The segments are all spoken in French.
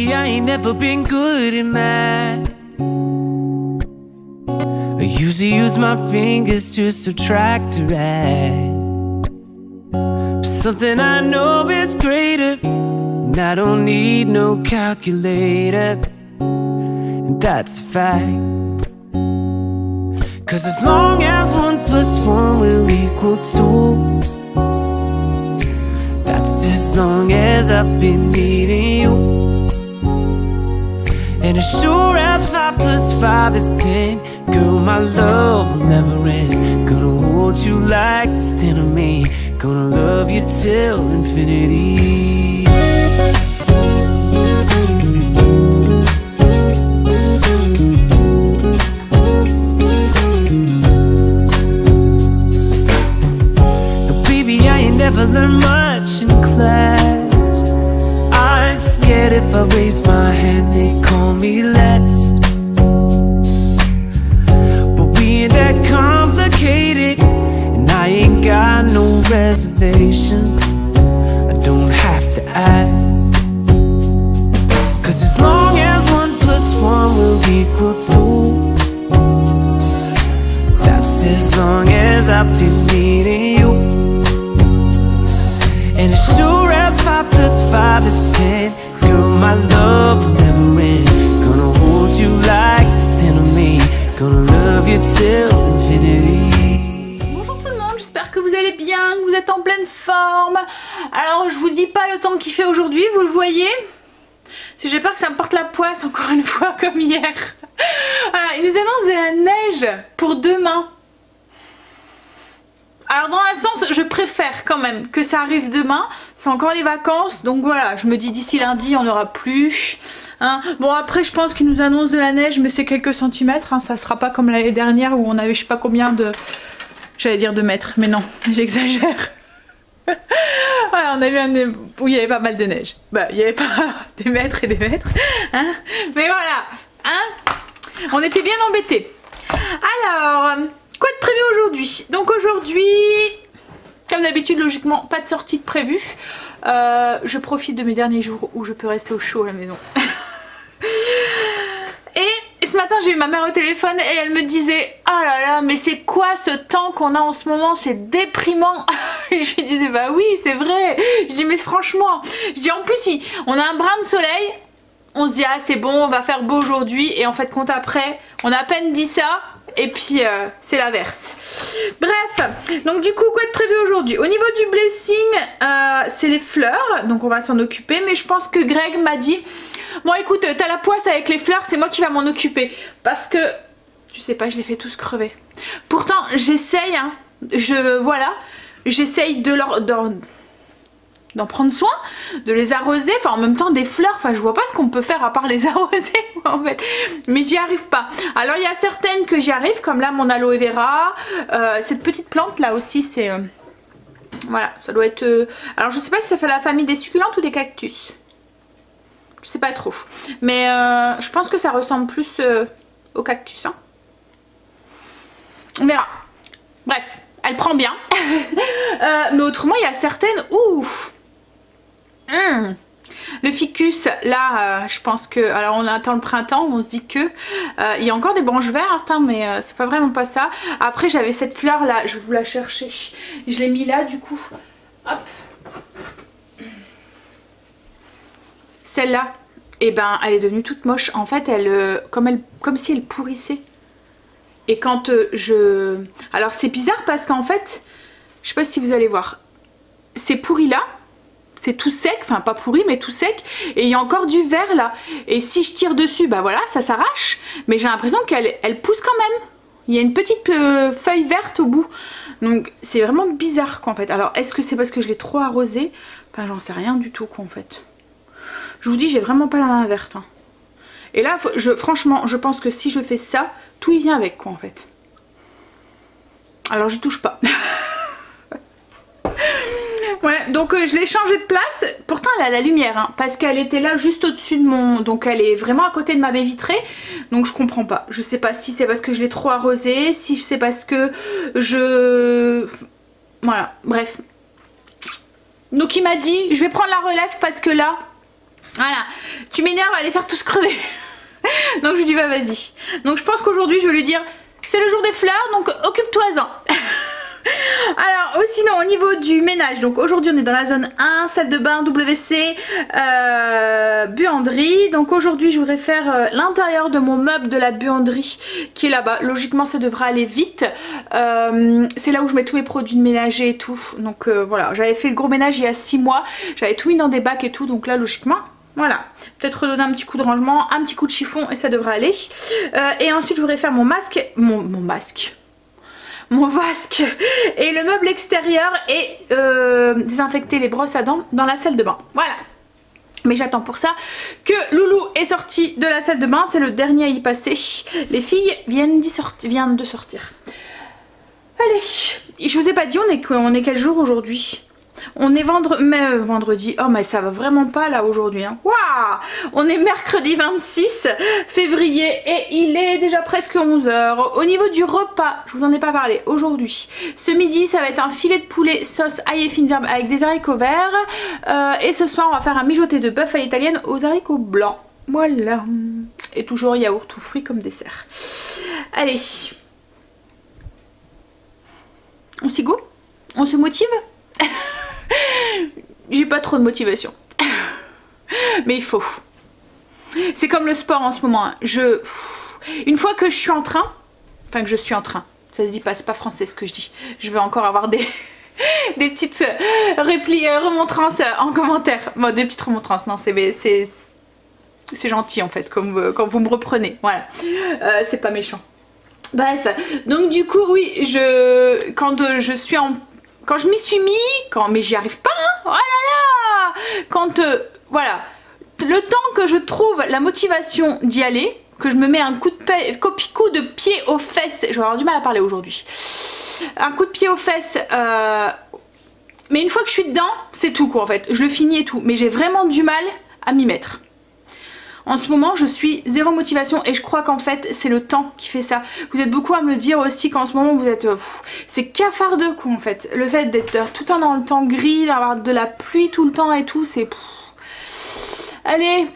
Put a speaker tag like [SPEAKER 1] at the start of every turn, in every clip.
[SPEAKER 1] Baby, I ain't never been good at math. I usually use my fingers to subtract or add. But something I know is greater, and I don't need no calculator, and that's a fact. 'Cause as long as 1 + 1 will equal 2, that's as long as I've been needing you. And as sure as 5 + 5 is 10, girl, my love will never end. Gonna hold you like it's 10 of me, gonna love you till infinity. Now baby, I ain't never learned much in class. I'm scared if I raise my hand they call me last. But we ain't that complicated, and I ain't got no reservations. I don't have to ask. 'Cause as long as 1 + 1 will equal 2, that's as long as I've been needing you. And as sure as 5 + 5 is 10, girl, my love will never end. Gonna hold you like it's 10 of me, gonna love you till infinity.
[SPEAKER 2] Bonjour tout le monde, j'espère que vous allez bien, que vous êtes en pleine forme. Alors je vous dis pas le temps qu'il fait aujourd'hui, vous le voyez. Si j'ai peur que ça me porte la poisse encore une fois comme hier. Voilà, il nous annonce de la neige pour demain. Alors dans un sens, je préfère quand même que ça arrive demain. C'est encore les vacances, donc voilà, je me dis d'ici lundi, on n'aura plus. Hein. Bon après, je pense qu'il nous annonce de la neige, mais c'est quelques centimètres. Hein. Ça sera pas comme l'année dernière où on avait je sais pas combien de... J'allais dire de mètres, mais non, j'exagère. Voilà, on a eu où il y avait pas mal de neige. Bah, il y avait pas des mètres et des mètres. Hein. Mais voilà, hein. On était bien embêtés. Alors... Quoi de prévu aujourd'hui? Donc aujourd'hui, comme d'habitude, logiquement, pas de sortie de prévu. Je profite de mes derniers jours où je peux rester au chaud à la maison. Et ce matin, j'ai eu ma mère au téléphone et elle me disait « Oh là là, mais c'est quoi ce temps qu'on a en ce moment? C'est déprimant !» Je lui disais « Bah oui, c'est vrai !» Je dis « Mais franchement !» Je dis « En plus, si on a un brin de soleil, on se dit « Ah, c'est bon, on va faire beau aujourd'hui. » Et en fait, compte après, on a à peine dit ça. Et puis c'est l'inverse. Bref, donc du coup quoi de prévu aujourd'hui? Au niveau du blessing, c'est les fleurs, donc on va s'en occuper. Mais je pense que Greg m'a dit bon écoute, t'as la poisse avec les fleurs, c'est moi qui va m'en occuper. Parce que, je sais pas, je les fais tous crever. Pourtant j'essaye, hein, j'essaye d'en prendre soin, de les arroser, enfin en même temps des fleurs, enfin je vois pas ce qu'on peut faire à part les arroser en fait, mais j'y arrive pas. Alors il y a certaines que j'y arrive, comme là mon aloe vera, cette petite plante là aussi c'est, voilà, ça doit être, alors je sais pas si ça fait la famille des succulentes ou des cactus, je sais pas trop, mais je pense que ça ressemble plus au cactus, hein. On verra, bref. Elle prend bien. Mais autrement il y a certaines, ouf. Le ficus là, je pense que, alors on attend le printemps, on se dit que il y a encore des branches vertes, hein, mais c'est pas vraiment pas ça. Après j'avais cette fleur là, je vais vous la chercher, je l'ai mis là du coup, hop, celle-là, et ben elle est devenue toute moche en fait, comme si elle pourrissait. Et quand alors c'est bizarre parce qu'en fait, je sais pas si vous allez voir, c'est pourri là, c'est tout sec, enfin pas pourri mais tout sec, et il y a encore du vert là. Et si je tire dessus, bah voilà, ça s'arrache, mais j'ai l'impression qu'elle pousse quand même. Il y a une petite feuille verte au bout. Donc c'est vraiment bizarre quoi en fait. Alors est-ce que c'est parce que je l'ai trop arrosé? Enfin j'en sais rien du tout quoi en fait. Je vous dis, j'ai vraiment pas la main verte. Hein. Et là, franchement, je pense que si je fais ça, tout y vient avec quoi en fait. Alors je touche pas. Ouais, donc je l'ai changé de place. Pourtant elle a la lumière, hein, parce qu'elle était là juste au-dessus de mon... Donc elle est vraiment à côté de ma baie vitrée. Donc je comprends pas. Je sais pas si c'est parce que je l'ai trop arrosée, si c'est parce que Voilà, bref. Donc il m'a dit, je vais prendre la relève parce que là, Voilà, tu m'énerves à les faire tous crever. Donc je lui dis bah vas-y. Donc je pense qu'aujourd'hui je vais lui dire c'est le jour des fleurs donc occupe-toi-en. Alors sinon au niveau du ménage, donc aujourd'hui on est dans la zone 1, salle de bain, WC, buanderie. Donc aujourd'hui je voudrais faire l'intérieur de mon meuble de la buanderie qui est là-bas. Logiquement ça devrait aller vite. C'est là où je mets tous mes produits de ménager et tout. Donc voilà, j'avais fait le gros ménage il y a 6 mois. J'avais tout mis dans des bacs et tout, donc là logiquement voilà, peut-être redonner un petit coup de rangement, un petit coup de chiffon et ça devrait aller. Et ensuite je voudrais faire mon masque, mon vasque et le meuble extérieur et désinfecter les brosses à dents dans la salle de bain. Voilà. Mais j'attends pour ça que Loulou est sorti de la salle de bain, c'est le dernier à y passer. Les filles viennent de sortir. Allez, je vous ai pas dit on est quel jour aujourd'hui? On est vendredi. Oh mais ça va vraiment pas là aujourd'hui hein. Waouh, on est mercredi 26 février et il est déjà presque 11 h. Au niveau du repas, je vous en ai pas parlé aujourd'hui. Ce midi ça va être un filet de poulet sauce ail et fines herbes avec des haricots verts. Et ce soir on va faire un mijoté de bœuf à l'italienne aux haricots blancs. Voilà. Et toujours yaourt ou fruits comme dessert. Allez. On s'y go? On se motive? J'ai pas trop de motivation. Mais il faut. C'est comme le sport en ce moment. Hein. Une fois que je suis en train, ça se dit pas, c'est pas français ce que je dis. Je vais encore avoir des petites remontrances en commentaire. Bon, des petites remontrances, non, c'est gentil en fait, comme quand vous me reprenez. Voilà, c'est pas méchant. Bref, donc du coup, oui, quand je m'y suis mis, mais j'y arrive pas, hein, oh là là, voilà, le temps que je trouve la motivation d'y aller, que je me mets un coup de pied aux fesses, je vais avoir du mal à parler aujourd'hui, un coup de pied aux fesses, mais une fois que je suis dedans, c'est tout quoi en fait, je le finis et tout, mais j'ai vraiment du mal à m'y mettre. En ce moment je suis zéro motivation et je crois qu'en fait c'est le temps qui fait ça. Vous êtes beaucoup à me le dire aussi qu'en ce moment vous êtes... c'est cafardeux quoi en fait. Le fait d'être tout le temps dans le temps gris, d'avoir de la pluie tout le temps et tout, c'est... Allez,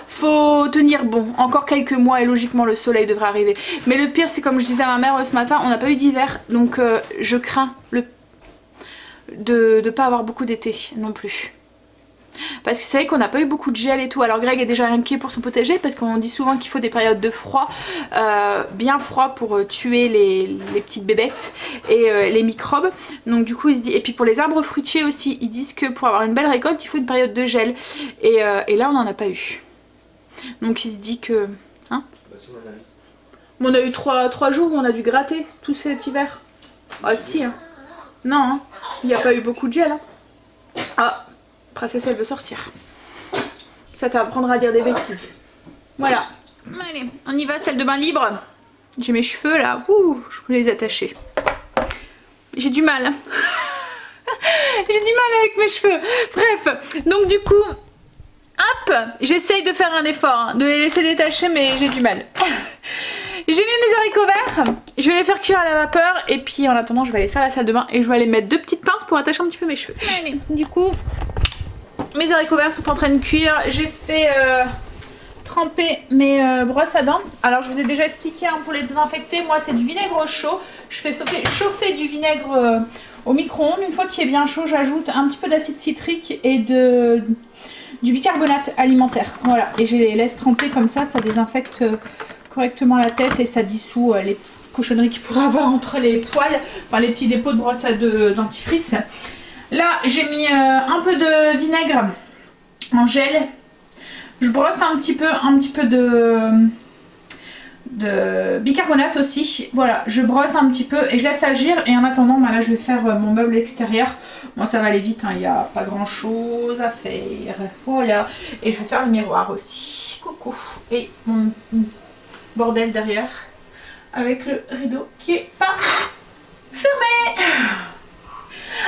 [SPEAKER 2] faut tenir bon. Encore quelques mois et logiquement le soleil devrait arriver. Mais le pire c'est comme je disais à ma mère ce matin, on n'a pas eu d'hiver. Donc je crains de pas avoir beaucoup d'été non plus. Parce que c'est vrai qu'on n'a pas eu beaucoup de gel et tout. Alors Greg est déjà inquiet pour son potager parce qu'on dit souvent qu'il faut des périodes de froid, bien froid pour tuer les petites bébêtes et les microbes. Donc du coup il se dit, et puis pour les arbres fruitiers aussi, ils disent que pour avoir une belle récolte il faut une période de gel. Et là on n'en a pas eu. Donc il se dit que... Hein, on a eu 3 jours où on a dû gratter tout cet hiver. Ah si hein. Non hein. Il n'y a pas eu beaucoup de gel hein. Ah, Princesse elle veut sortir. Ça t'apprendra à dire des bêtises. Voilà. Allez, on y va, salle de bain libre. J'ai mes cheveux là. Ouh, je voulais les attacher. J'ai du mal. J'ai du mal avec mes cheveux. Bref, donc du coup, hop, j'essaye de faire un effort, hein, de les laisser détacher, mais j'ai du mal. J'ai mis mes haricots verts, je vais les faire cuire à la vapeur et puis en attendant je vais aller faire la salle de bain et je vais aller mettre 2 petites pinces pour attacher un petit peu mes cheveux. Allez, du coup, mes haricots verts sont en train de cuire, j'ai fait tremper mes brosses à dents. Alors je vous ai déjà expliqué hein, pour les désinfecter, moi c'est du vinaigre chaud, je fais chauffer du vinaigre au micro-ondes. Une fois qu'il est bien chaud, j'ajoute un petit peu d'acide citrique et du bicarbonate alimentaire. Voilà, et je les laisse tremper comme ça désinfecte correctement la tête et ça dissout les petites cochonneries qu'il pourrait avoir entre les poils, enfin les petits dépôts de brosse à dentifrice. Là j'ai mis un peu de vinaigre en gel, je brosse un petit peu de bicarbonate aussi, voilà, je brosse un petit peu et je laisse agir. Et en attendant bah là je vais faire mon meuble extérieur. Moi ça va aller vite, il n'y a pas grand chose à faire, voilà. Et je vais faire le miroir aussi, coucou, et mon bordel derrière avec le rideau qui est pas fermé.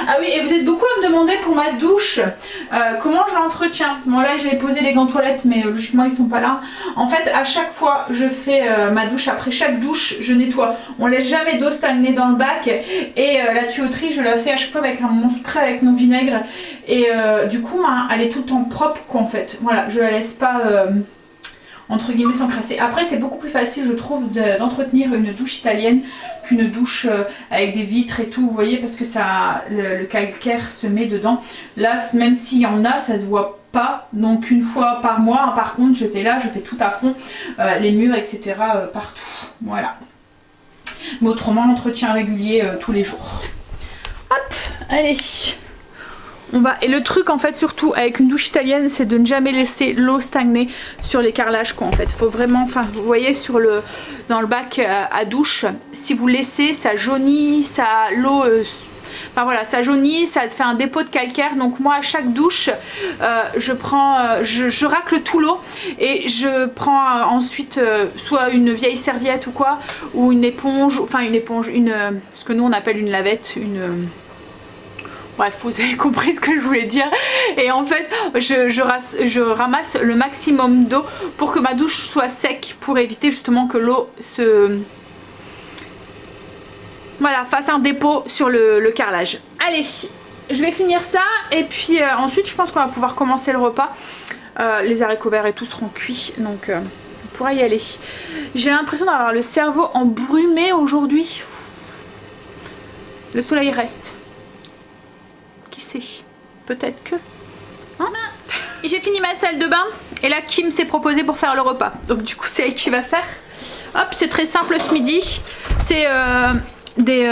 [SPEAKER 2] Ah oui, et vous êtes beaucoup à me demandé pour ma douche comment je l'entretiens. Bon là j'ai posé les gants toilettes mais logiquement ils sont pas là. En fait à chaque fois je fais ma douche, après chaque douche je nettoie. On laisse jamais d'eau stagner dans le bac et la tuyauterie je la fais à chaque fois avec mon spray avec mon vinaigre et du coup elle est tout le temps propre quoi en fait. Voilà, je la laisse pas entre guillemets s'encrasser. Après c'est beaucoup plus facile je trouve d'entretenir une douche italienne qu'une douche avec des vitres et tout, vous voyez, parce que ça le calcaire se met dedans. Là même s'il y en a ça se voit pas, donc une fois par mois hein, par contre je fais tout à fond, les murs etc partout, voilà. Mais autrement entretien régulier tous les jours. Hop, allez. On va, et le truc en fait surtout avec une douche italienne c'est de ne jamais laisser l'eau stagner sur les carrelages quoi en fait. Faut vraiment, enfin vous voyez dans le bac à douche, si vous laissez ça jaunit, ça l'eau enfin voilà, ça jaunit, ça fait un dépôt de calcaire. Donc moi à chaque douche je prends je racle tout l'eau et je prends ensuite soit une vieille serviette ou quoi, ou une éponge, enfin une éponge, ce que nous on appelle une lavette, bref, vous avez compris ce que je voulais dire. Et en fait, je ramasse le maximum d'eau pour que ma douche soit sec, pour éviter justement que l'eau fasse un dépôt sur le carrelage. Allez, je vais finir ça et puis ensuite je pense qu'on va pouvoir commencer le repas. Les haricots verts et tout seront cuits, donc on pourra y aller. J'ai l'impression d'avoir le cerveau embrumé aujourd'hui. Le soleil reste. Peut-être que hein. J'ai fini ma salle de bain et là Kim s'est proposée pour faire le repas, donc du coup c'est elle qui va faire. Hop, c'est très simple ce midi, c'est des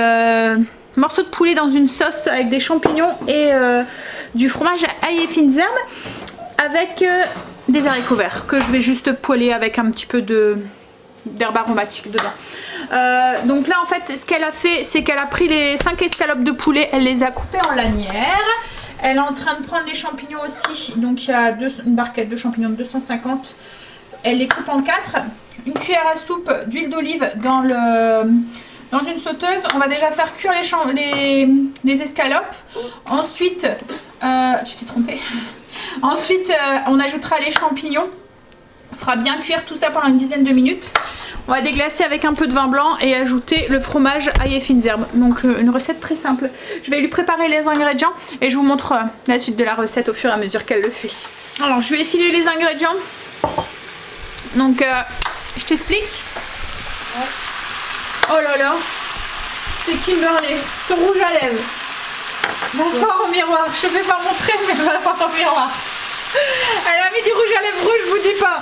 [SPEAKER 2] morceaux de poulet dans une sauce avec des champignons et du fromage ail et fines herbes avec des haricots verts que je vais juste poêler avec un petit peu d'herbe aromatique dedans. Donc là en fait ce qu'elle a fait c'est qu'elle a pris les 5 escalopes de poulet, elle les a coupées en lanières. Elle est en train de prendre les champignons aussi, donc il y a une barquette de champignons de 250. Elle les coupe en 4. Une cuillère à soupe d'huile d'olive dans une sauteuse. On va déjà faire cuire les escalopes. Ensuite, tu t'es trompée. Ensuite on ajoutera les champignons. On fera bien cuire tout ça pendant une dizaine de minutes. On va déglacer avec un peu de vin blanc et ajouter le fromage ail et fines herbes. Donc une recette très simple. Je vais lui préparer les ingrédients et je vous montre la suite de la recette au fur et à mesure qu'elle le fait. Alors je vais filer les ingrédients. Donc je t'explique. Oh là là, c'était Kimberly, ton rouge à lèvres. Va voir au miroir, je ne vais pas montrer mais va voir au miroir. Elle a mis du rouge à lèvres rouge, je vous dis pas.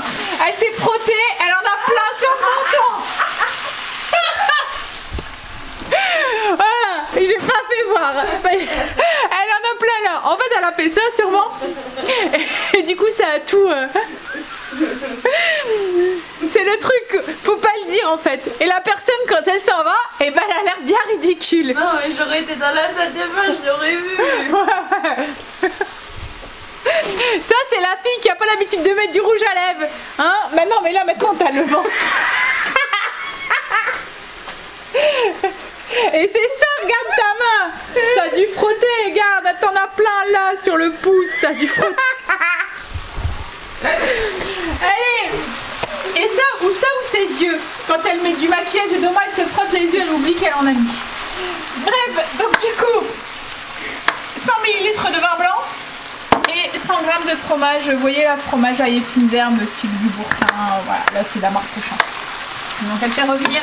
[SPEAKER 2] Elle s'est frottée, elle en a plein sur le menton. Voilà, j'ai pas fait voir. Elle en a plein là. En fait, elle a fait ça sûrement. Et du coup, ça a tout. C'est le truc, faut pas le dire en fait. Et la personne, quand elle s'en va, et ben elle a l'air bien ridicule.
[SPEAKER 3] Non, mais j'aurais été dans la salle de bain, je l'aurais vu.
[SPEAKER 2] Ouais. Ça c'est la fille qui a pas l'habitude de mettre du rouge à lèvres, hein. Maintenant, mais là maintenant t'as le vent. Et c'est ça, regarde ta main. T'as dû frotter, regarde, t'en as plein là sur le pouce, t'as dû frotter. Allez. Et ça ou ses yeux. Quand elle met du maquillage dedans, elle se frotte les yeux, elle oublie qu'elle en a mis. Bref, donc du coup 100 ml de vin blanc et 100 g de fromage. Vous voyez la fromage ail et fines herbes style du Boursin. Voilà, là c'est la marque Auchan. Donc elle fait revenir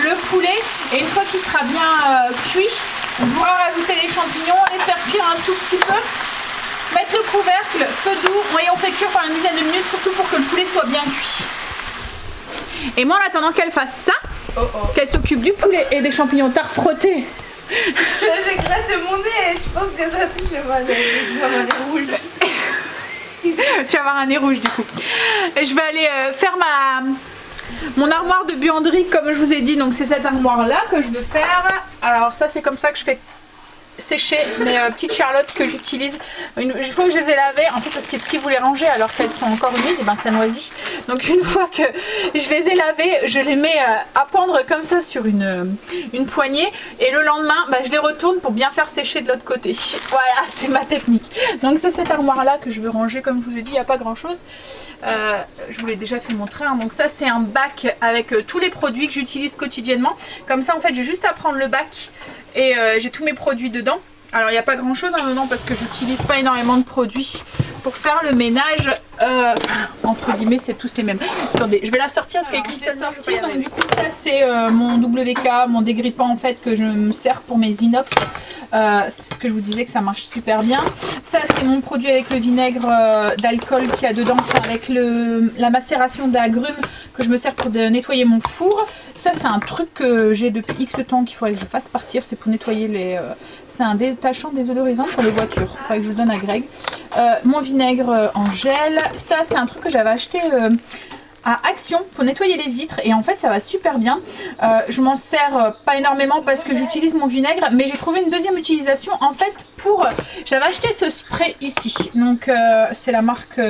[SPEAKER 2] le poulet et une fois qu'il sera bien cuit, on pourra rajouter les champignons, les faire cuire un tout petit peu, mettre le couvercle, feu doux, et on fait cuire pendant une dizaine de minutes, surtout pour que le poulet soit bien cuit. Et moi en attendant qu'elle fasse ça, qu'elle s'occupe du poulet et des champignons tard frottés.
[SPEAKER 3] J'ai gratté mon nez et je pense que ça touche moi, j'ai avoir un nez rouge.
[SPEAKER 2] Tu vas avoir un nez rouge du coup. Et je vais aller faire mon armoire de buanderie comme je vous ai dit, donc c'est cette armoire là que je veux faire. Alors ça c'est comme ça que je fais sécher mes petites Charlottes que j'utilise une fois que je les ai lavées, en fait parce que si vous les rangez alors qu'elles sont encore humides, et ben ça noisit. Donc une fois que je les ai lavées, je les mets à pendre comme ça sur une poignée et le lendemain je les retourne pour bien faire sécher de l'autre côté. Voilà, c'est ma technique. Donc c'est cette armoire là que je veux ranger, comme je vous ai dit, il n'y a pas grand chose. Je vous l'ai déjà fait montrer, hein. Donc ça c'est un bac avec tous les produits que j'utilise quotidiennement. Comme ça en fait j'ai juste à prendre le bac et j'ai tous mes produits dedans. Alors il n'y a pas grand chose dedans parce que j'utilise pas énormément de produits pour faire le ménage. Entre guillemets c'est tous les mêmes. Attendez, je vais la sortir parce qu'il y a qu'une seule sortie. Donc du coup ça c'est mon WK, mon dégrippant en fait que je me sers pour mes inox. C'est ce que je vous disais que ça marche super bien. Ça c'est mon produit avec le vinaigre d'alcool qu'il y a dedans, avec la macération d'agrumes que je me sers pour nettoyer mon four. Ça c'est un truc que j'ai depuis X temps qu'il faudrait que je fasse partir. C'est pour nettoyer les... c'est un détachant désodorisant pour les voitures. Il faudrait que je le donne à Greg. Mon vinaigre en gel. Ça c'est un truc que j'avais acheté... à Action pour nettoyer les vitres et en fait ça va super bien. Je m'en sers pas énormément parce que j'utilise mon vinaigre, mais j'ai trouvé une deuxième utilisation en fait pour... J'avais acheté ce spray ici, donc c'est la marque...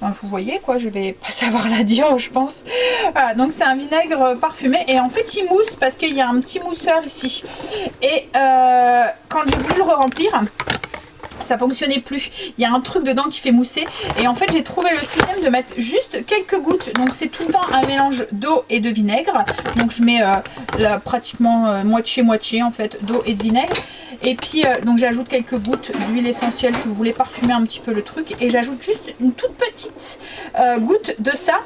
[SPEAKER 2] vous voyez quoi, je vais pas savoir la dire je pense. Voilà, donc c'est un vinaigre parfumé et en fait il mousse parce qu'il y a un petit mousseur ici. Et quand j'ai voulu le remplir, ça fonctionnait plus. Il y a un truc dedans qui fait mousser et en fait j'ai trouvé le système de mettre juste quelques gouttes. Donc c'est tout le temps un mélange d'eau et de vinaigre. Donc je mets pratiquement moitié-moitié en fait d'eau et de vinaigre. Et puis donc j'ajoute quelques gouttes d'huile essentielle si vous voulez parfumer un petit peu le truc. Et j'ajoute juste une toute petite goutte de ça.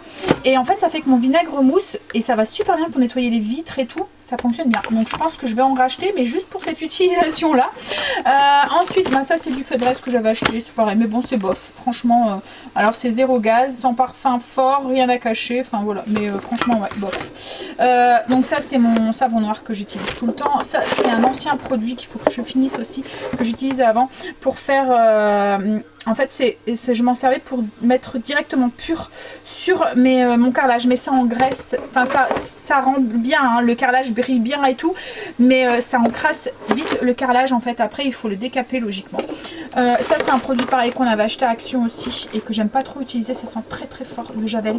[SPEAKER 2] Et en fait ça fait que mon vinaigre mousse et ça va super bien pour nettoyer les vitres et tout. Ça fonctionne bien. Donc je pense que je vais en racheter, mais juste pour cette utilisation là. Ensuite ça c'est du Febreze que j'avais acheté, c'est pareil, mais bon c'est bof. Franchement, alors c'est zéro gaz, sans parfum fort, rien à cacher, enfin voilà, mais franchement ouais, bof. Donc ça c'est mon savon noir que j'utilise tout le temps. Ça c'est un ancien produit qu'il faut que je finisse aussi, que j'utilisais avant pour faire... en fait, je m'en servais pour mettre directement pur sur mon carrelage. Mais ça engraisse, enfin ça rend bien, hein, le carrelage brille bien et tout. Mais ça encrasse vite le carrelage en fait. Après, il faut le décaper logiquement. Ça, c'est un produit pareil qu'on avait acheté à Action aussi et que j'aime pas trop utiliser. Ça sent très très fort, le Javel.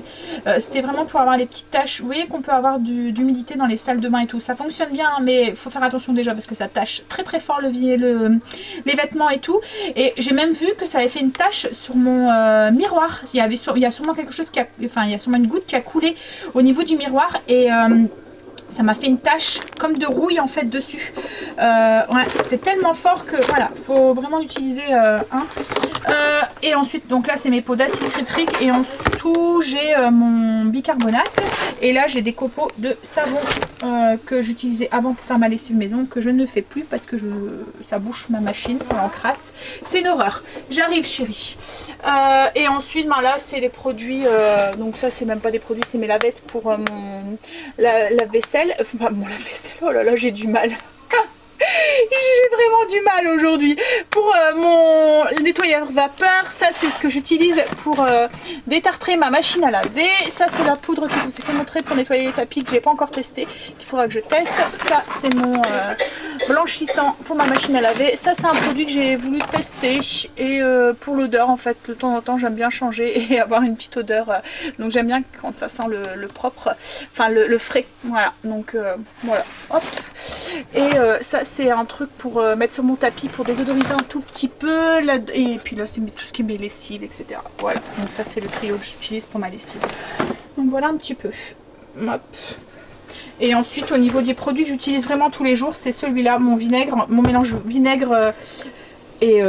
[SPEAKER 2] C'était vraiment pour avoir les petites taches. Vous voyez qu'on peut avoir d'humidité dans les salles de bain et tout. Ça fonctionne bien, mais il faut faire attention déjà parce que ça tâche très très fort les vêtements et tout. Et j'ai même vu que ça avait fait une tache sur mon miroir. Il y a sûrement quelque chose qui a... Enfin, il y a sûrement une goutte qui a coulé au niveau du miroir et... ça m'a fait une tache comme de rouille en fait dessus. Ouais, c'est tellement fort que voilà, faut vraiment l'utiliser et ensuite, donc là c'est mes pots d'acide citrique et en dessous j'ai mon bicarbonate. Et là j'ai des copeaux de savon que j'utilisais avant pour faire ma lessive maison, que je ne fais plus parce que ça bouche ma machine, ça encrasse. C'est une horreur. J'arrive chérie. Et ensuite là c'est les produits, donc ça c'est même pas des produits, c'est mes lavettes pour la vaisselle. Enfin mon lave-vaisselle, oh là là j'ai du mal. J'ai vraiment du mal aujourd'hui. Pour mon nettoyeur vapeur, ça c'est ce que j'utilise pour détartrer ma machine à laver. Ça c'est la poudre que je vous ai fait montrer pour nettoyer les tapis que j'ai pas encore testé, qu'il faudra que je teste. Ça c'est mon blanchissant pour ma machine à laver. Ça c'est un produit que j'ai voulu tester et pour l'odeur en fait, de temps en temps j'aime bien changer et avoir une petite odeur. Donc j'aime bien quand ça sent le propre, enfin le frais. Voilà, donc voilà, hop. Et ça c'est un truc pour mettre sur mon tapis pour désodoriser un tout petit peu là, et puis là c'est tout ce qui est mes lessives, etc. Voilà, donc ça c'est le trio que j'utilise pour ma lessive. Donc voilà un petit peu. Hop. Et ensuite au niveau des produits que j'utilise vraiment tous les jours, c'est celui-là, mon vinaigre, mon mélange vinaigre et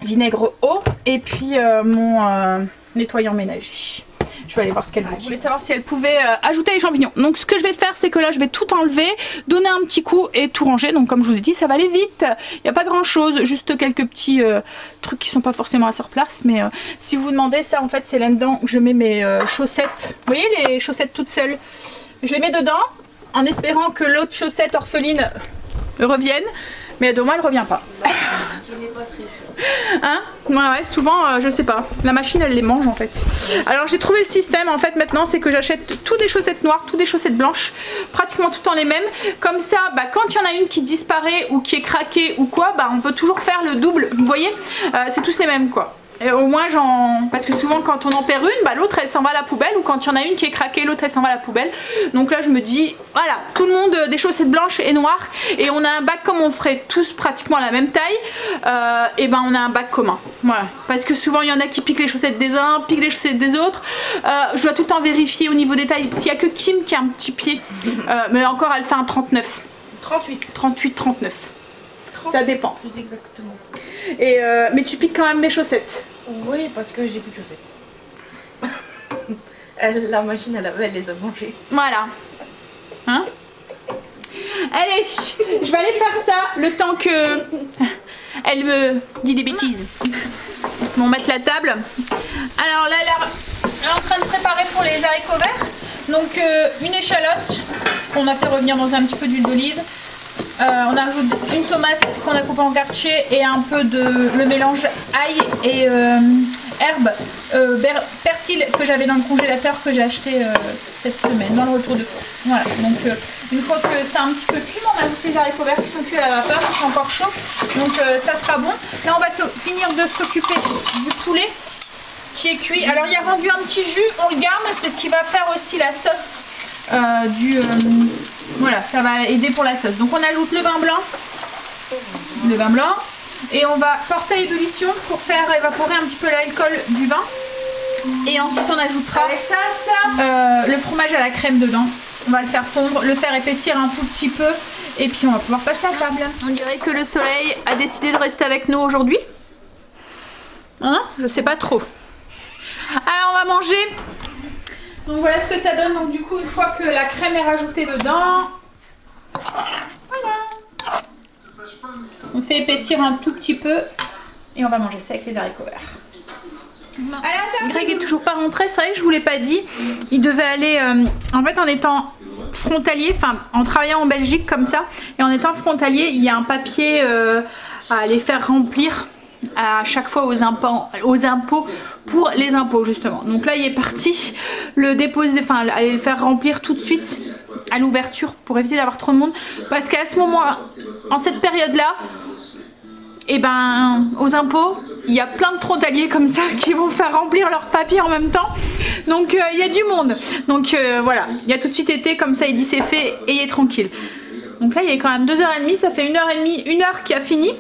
[SPEAKER 2] vinaigre eau, et puis mon nettoyant ménager. Je vais aller voir ce qu'elle veut. Je voulais savoir si elle pouvait ajouter les champignons. Donc ce que je vais faire, c'est que là je vais tout enlever, donner un petit coup et tout ranger. Donc comme je vous ai dit, ça va aller vite. Il n'y a pas grand chose, juste quelques petits trucs qui sont pas forcément à leur place. Mais si vous vous demandez, ça en fait c'est là-dedans que je mets mes chaussettes. Vous voyez les chaussettes toutes seules? Je les mets dedans en espérant que l'autre chaussette orpheline revienne. Mais de moi elle revient pas.
[SPEAKER 3] n'est pas très sûr.
[SPEAKER 2] Hein? Ouais, souvent, je sais pas. La machine, elle les mange en fait. Alors j'ai trouvé le système en fait maintenant, c'est que j'achète tout des chaussettes noires, tout des chaussettes blanches, pratiquement tout le temps les mêmes. Comme ça, bah, quand il y en a une qui disparaît ou qui est craquée ou quoi, bah, on peut toujours faire le double. Vous voyez, c'est tous les mêmes quoi. Et au moins parce que souvent quand on en perd une, bah, l'autre elle s'en va à la poubelle, ou quand il y en a une qui est craquée, l'autre elle s'en va à la poubelle. Donc là je me dis, voilà, tout le monde des chaussettes blanches et noires, et on a un bac comme on ferait tous pratiquement la même taille, et ben on a un bac commun. Voilà, parce que souvent il y en a qui piquent les chaussettes des uns, piquent les chaussettes des autres. Je dois tout le temps vérifier au niveau des tailles. S'il n'y a que Kim qui a un petit pied, mais encore elle fait un 39. 38, 39. Ça dépend.
[SPEAKER 3] Plus exactement.
[SPEAKER 2] Et mais tu piques quand même mes chaussettes.
[SPEAKER 3] Oui, parce que j'ai plus de chaussettes. La machine à laver, elle les a mangées.
[SPEAKER 2] Voilà. Hein? Allez, je vais aller faire ça le temps que elle me dit des bêtises. On va mettre la table. Alors là, elle est en train de préparer pour les haricots verts. Donc une échalote qu'on a fait revenir dans un petit peu d'huile d'olive. On ajoute une tomate qu'on a coupée en quartier et un peu de le mélange ail et herbe, persil que j'avais dans le congélateur, que j'ai acheté cette semaine dans le retour de course. Voilà, donc une fois que c'est un petit peu cuit, on ajoute les haricots verts qui sont cuits à la vapeur, qui sont encore chauds, donc ça sera bon. Là on va finir de s'occuper du poulet qui est cuit. Alors il a rendu un petit jus, on le garde, c'est ce qui va faire aussi la sauce voilà, ça va aider pour la sauce. Donc on ajoute le vin blanc, et on va porter à ébullition pour faire évaporer un petit peu l'alcool du vin, et ensuite on ajoutera le fromage à la crème dedans. On va le faire fondre, le faire épaissir un tout petit peu, et puis on va pouvoir passer à table. On dirait que le soleil a décidé de rester avec nous aujourd'hui, hein? Je sais pas trop. Alors on va manger. Donc voilà ce que ça donne. Donc du coup, une fois que la crème est rajoutée dedans, voilà, on fait épaissir un tout petit peu et on va manger ça avec les haricots verts. Greg est toujours pas rentré, c'est vrai que je vous l'ai pas dit. Il devait aller, en fait en étant frontalier, enfin en travaillant en Belgique comme ça, et en étant frontalier, il y a un papier à aller faire remplir à chaque fois aux impôts pour les impôts justement. Donc là il est parti le déposer, enfin aller le faire remplir tout de suite à l'ouverture pour éviter d'avoir trop de monde, parce qu'à ce moment, en cette période là, et ben aux impôts il y a plein de frontaliers comme ça qui vont faire remplir leurs papiers en même temps, donc il y a du monde, donc voilà, il y a tout de suite été comme ça, il dit c'est fait, ayez tranquille. Donc là il y a quand même 2h30, ça fait 1h30, 1 heure qui a fini.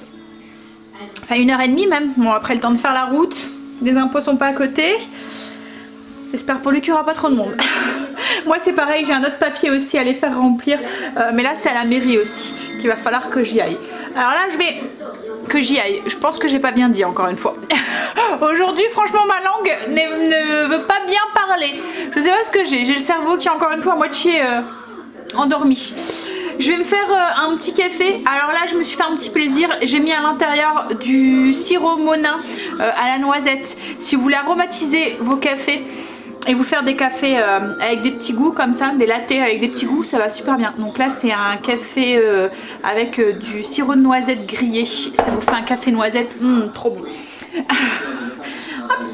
[SPEAKER 2] Enfin 1h30 même. Bon, après le temps de faire la route, les impôts sont pas à côté. J'espère pour lui qu'il n'y aura pas trop de monde. Moi c'est pareil, j'ai un autre papier aussi à les faire remplir, mais là c'est à la mairie aussi qu'il va falloir que j'y aille. Alors là je pense que j'ai pas bien dit encore une fois. Aujourd'hui franchement ma langue ne veut pas bien parler. Je sais pas ce que j'ai le cerveau qui est encore une fois à moitié endormi. Je vais me faire un petit café. Alors là je me suis fait un petit plaisir. J'ai mis à l'intérieur du sirop Monin à la noisette. Si vous voulez aromatiser vos cafés et vous faire des cafés avec des petits goûts comme ça, des lattés avec des petits goûts, ça va super bien. Donc là c'est un café avec du sirop de noisette grillé. Ça vous fait un café noisette, trop bon. Hop,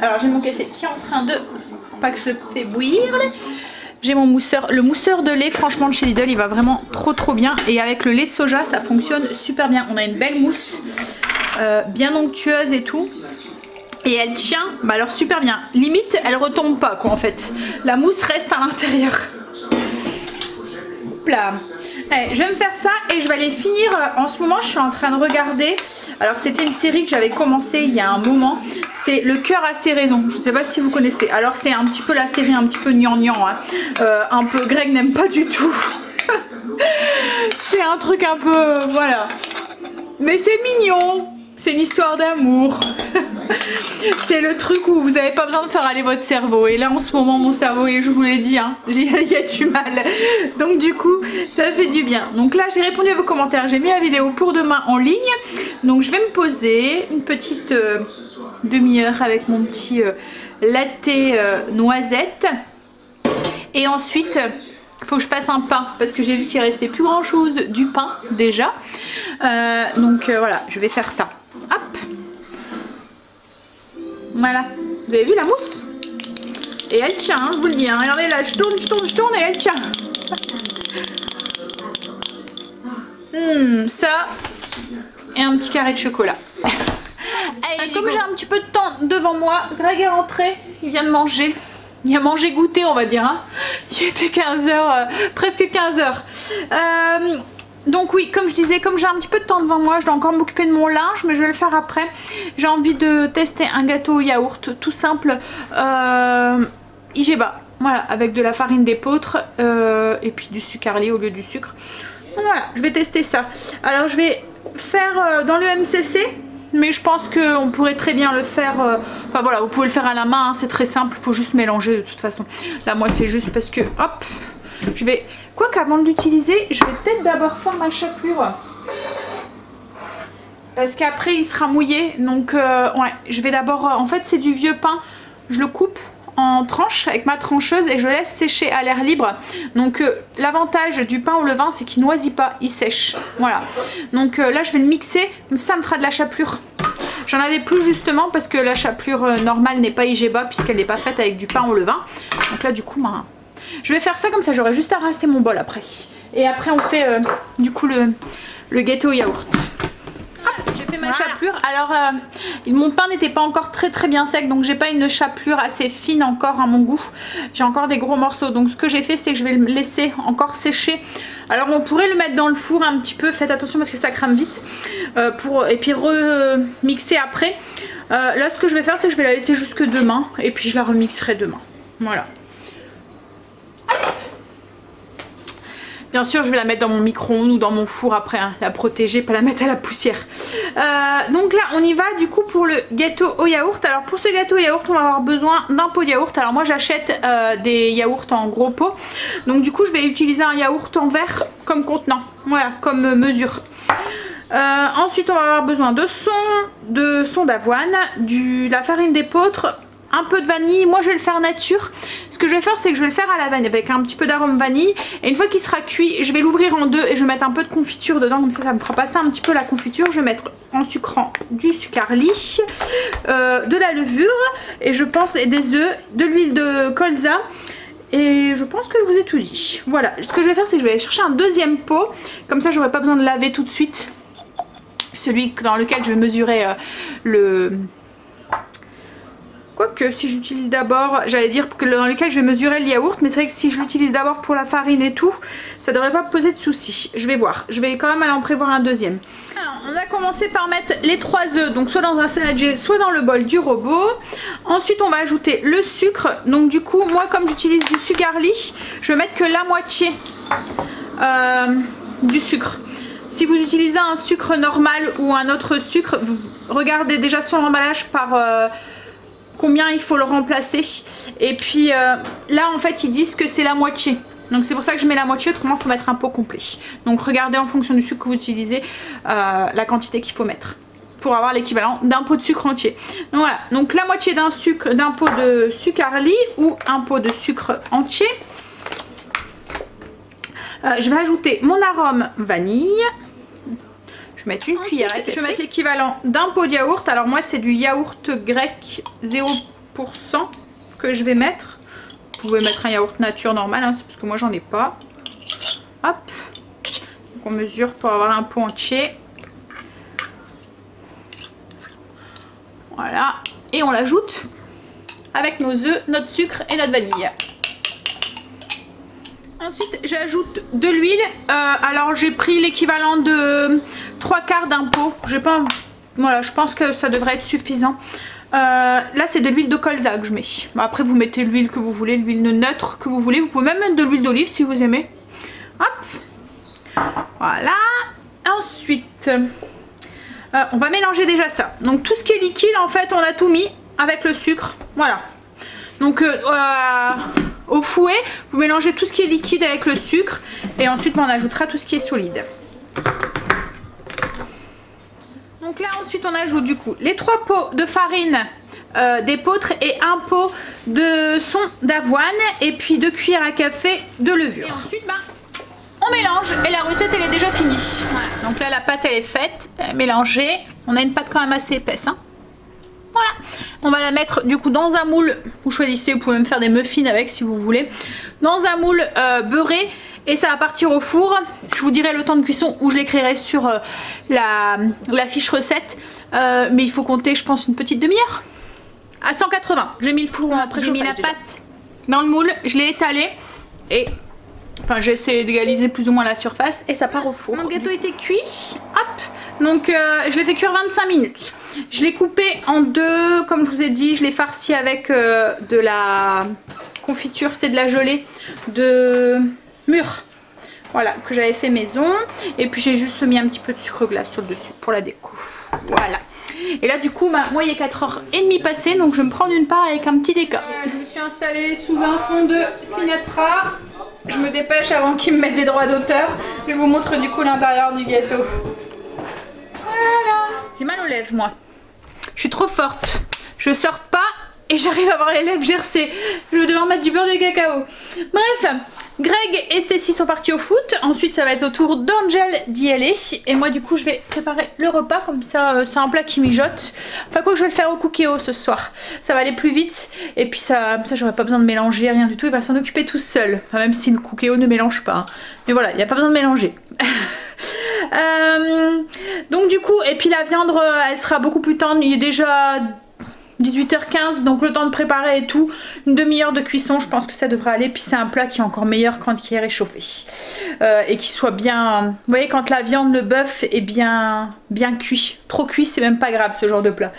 [SPEAKER 2] alors j'ai mon café qui est en train de... Pas que je le fais bouillir. J'ai mon mousseur, le mousseur de lait, franchement de chez Lidl, il va vraiment trop bien. Et avec le lait de soja, ça fonctionne super bien. On a une belle mousse, bien onctueuse et tout. Et elle tient, bah alors super bien. Limite, elle retombe pas quoi en fait. La mousse reste à l'intérieur. Hop là. Allez, je vais me faire ça et je vais aller finir. En ce moment, je suis en train de regarder. Alors c'était une série que j'avais commencé il y a un moment. C'est Le cœur a ses raisons. Je sais pas si vous connaissez. Alors c'est un petit peu la série un petit peu gnangnan, hein. Un peu Greg n'aime pas du tout. C'est un truc un peu voilà. Mais c'est mignon. C'est une histoire d'amour. C'est le truc où vous n'avez pas besoin de faire aller votre cerveau. Et là en ce moment mon cerveau, et je vous l'ai dit, hein, il y a du mal. Donc du coup ça fait du bien. Donc là j'ai répondu à vos commentaires. J'ai mis la vidéo pour demain en ligne. Donc je vais me poser une petite demi-heure avec mon petit latte noisette. Et ensuite il faut que je passe un pain parce que j'ai vu qu'il restait plus grand chose du pain déjà. Donc voilà, je vais faire ça. Hop. Voilà. Vous avez vu la mousse? Et elle tient, hein, je vous le dis. Hein. Regardez là, je tourne et elle tient. Ça. Et un petit carré de chocolat. Allez, comme j'ai un petit peu de temps devant moi, Greg est rentré. Il vient de manger. Il a mangé goûter, on va dire. Hein. Il était 15h, presque 15h. Donc oui, comme je disais, comme j'ai un petit peu de temps devant moi, je dois encore m'occuper de mon linge, mais je vais le faire après. J'ai envie de tester un gâteau au yaourt, tout simple, Igeba. Voilà, avec de la farine d'épeautre et puis du sucarly au lieu du sucre. Voilà, je vais tester ça. Alors je vais faire dans le MCC. Mais je pense qu'on pourrait très bien le faire, enfin voilà, vous pouvez le faire à la main, hein, c'est très simple, il faut juste mélanger de toute façon. Là moi c'est juste parce que, hop, je vais, quoi qu'avant de l'utiliser, je vais peut-être d'abord faire ma chapelure. Parce qu'après il sera mouillé, donc ouais, je vais d'abord, en fait c'est du vieux pain, je le coupe en tranches avec ma trancheuse et je le laisse sécher à l'air libre. Donc l'avantage du pain au levain c'est qu'il noisit pas, il sèche. Voilà. Donc là je vais le mixer, comme ça me fera de la chapelure. J'en avais plus justement parce que la chapelure normale n'est pas Igeba puisqu'elle n'est pas faite avec du pain au levain. Donc là du coup je vais faire ça comme ça, j'aurai juste à rincer mon bol après. Et après on fait du coup le gâteau au yaourt. Ma chapelure, alors mon pain n'était pas encore très bien sec, donc j'ai pas une chapelure assez fine encore à mon goût, j'ai encore des gros morceaux, donc ce que j'ai fait c'est que je vais le laisser encore sécher. Alors on pourrait le mettre dans le four un petit peu, faites attention parce que ça crame vite, et puis remixer après. Là ce que je vais faire c'est que je vais la laisser jusque demain et puis je la remixerai demain, voilà. Bien sûr, je vais la mettre dans mon micro-ondes ou dans mon four après, hein, la protéger, pas la mettre à la poussière. Donc là, on y va du coup pour le gâteau au yaourt. Alors pour ce gâteau au yaourt, on va avoir besoin d'un pot de yaourt. Alors moi, j'achète des yaourts en gros pot. Donc du coup, je vais utiliser un yaourt en verre comme contenant, voilà, comme mesure. Ensuite, on va avoir besoin de son d'avoine, de la farine d'épeautre, un peu de vanille. Moi je vais le faire nature. Ce que je vais faire c'est que je vais le faire à la vanille avec un petit peu d'arôme vanille, et une fois qu'il sera cuit je vais l'ouvrir en deux et je vais mettre un peu de confiture dedans, comme ça me fera passer un petit peu la confiture. Je vais mettre en sucrant du sucarly, de la levure et je pense et des œufs, de l'huile de colza, et je pense que je vous ai tout dit. Voilà, ce que je vais faire c'est que je vais aller chercher un deuxième pot, comme ça j'aurai pas besoin de laver tout de suite celui dans lequel je vais mesurer le... Quoique si j'utilise d'abord, j'allais dire que dans lequel je vais mesurer le yaourt, mais c'est vrai que si je l'utilise d'abord pour la farine et tout, ça devrait pas poser de soucis. Je vais voir, je vais quand même aller en prévoir un deuxième. Alors, on a commencé par mettre les 3 œufs, donc soit dans un saladier, soit dans le bol du robot. Ensuite on va ajouter le sucre, donc du coup moi comme j'utilise du sucarly, je vais mettre que la moitié du sucre. Si vous utilisez un sucre normal ou un autre sucre, regardez déjà sur l'emballage par... combien il faut le remplacer, et puis là en fait ils disent que c'est la moitié, donc c'est pour ça que je mets la moitié, autrement il faut mettre un pot complet. Donc regardez en fonction du sucre que vous utilisez la quantité qu'il faut mettre pour avoir l'équivalent d'un pot de sucre entier. Donc voilà, donc la moitié d'un pot de sucarly ou un pot de sucre entier. Je vais ajouter mon arôme vanille. Je vais mettre une cuillerette, je vais mettre l'équivalent d'un pot de yaourt. Alors moi c'est du yaourt grec 0% que je vais mettre. Vous pouvez mettre un yaourt nature normal, hein, parce que moi j'en ai pas. Hop. Donc on mesure pour avoir un pot entier. Voilà. Et on l'ajoute avec nos œufs, notre sucre et notre vanille. Ensuite j'ajoute de l'huile. Alors j'ai pris l'équivalent de 3/4 d'un pot. Voilà, je pense que ça devrait être suffisant. Là c'est de l'huile de colza que je mets. Après vous mettez l'huile que vous voulez, l'huile neutre que vous voulez. Vous pouvez même mettre de l'huile d'olive si vous aimez. Hop. Voilà. Ensuite on va mélanger déjà ça. Donc tout ce qui est liquide en fait on a tout mis avec le sucre. Voilà. Donc au fouet, vous mélangez tout ce qui est liquide avec le sucre et ensuite on ajoutera tout ce qui est solide. Donc là ensuite on ajoute du coup les 3 pots de farine d'épeautre et un pot de son d'avoine et puis 2 cuillères à café de levure. Et ensuite on mélange et la recette elle est déjà finie. Voilà. Donc là la pâte elle est faite, elle est mélangée. On a une pâte quand même assez épaisse, hein. Voilà, on va la mettre du coup dans un moule. Vous choisissez, vous pouvez même faire des muffins avec si vous voulez. Dans un moule beurré. Et ça va partir au four. Je vous dirai le temps de cuisson où je l'écrirai sur la fiche recette. Mais il faut compter, je pense, une petite demi-heure. À 180. J'ai mis le four en préchauffage. J'ai mis la pâte dans le moule, je l'ai étalé. Et enfin, j'ai essayé d'égaliser plus ou moins la surface. Et ça part au four. Mon gâteau était cuit. Hop. Donc je l'ai fait cuire 25 minutes. Je l'ai coupé en deux. Comme je vous ai dit, je l'ai farci avec de la confiture. C'est de la gelée de mûre, voilà, que j'avais fait maison. Et puis j'ai juste mis un petit peu de sucre glace sur le dessus pour la déco. Voilà. Et là du coup moi il est 4h30 passées, donc je vais me prendre une part avec un petit déca. Je me suis installée sous un fond de Sinatra. Je me dépêche avant qu'ils me mettent des droits d'auteur. Je vous montre du coup l'intérieur du gâteau. Voilà. J'ai mal aux lèvres moi. Je suis trop forte. Je sors pas et j'arrive à avoir les lèvres gercées. Je vais devoir mettre du beurre de cacao. Bref, Greg et Stacy sont partis au foot. Ensuite ça va être au tour d'Angel d'y aller. Et moi du coup je vais préparer le repas. Comme ça c'est un plat qui mijote. Enfin quoi que je vais le faire au Cookéo ce soir. Ça va aller plus vite. Et puis ça j'aurai pas besoin de mélanger, rien du tout. Il va s'en occuper tout seul. Enfin même si le Cookéo ne mélange pas. Mais voilà, il n'y a pas besoin de mélanger. Donc du coup, et puis la viande elle sera beaucoup plus tendre. Il est déjà 18h15, donc le temps de préparer et tout, une demi-heure de cuisson, je pense que ça devrait aller. Puis c'est un plat qui est encore meilleur quand il est réchauffé et qui soit bien, vous voyez, quand la viande, le bœuf est bien cuit. Trop cuit c'est même pas grave ce genre de plat.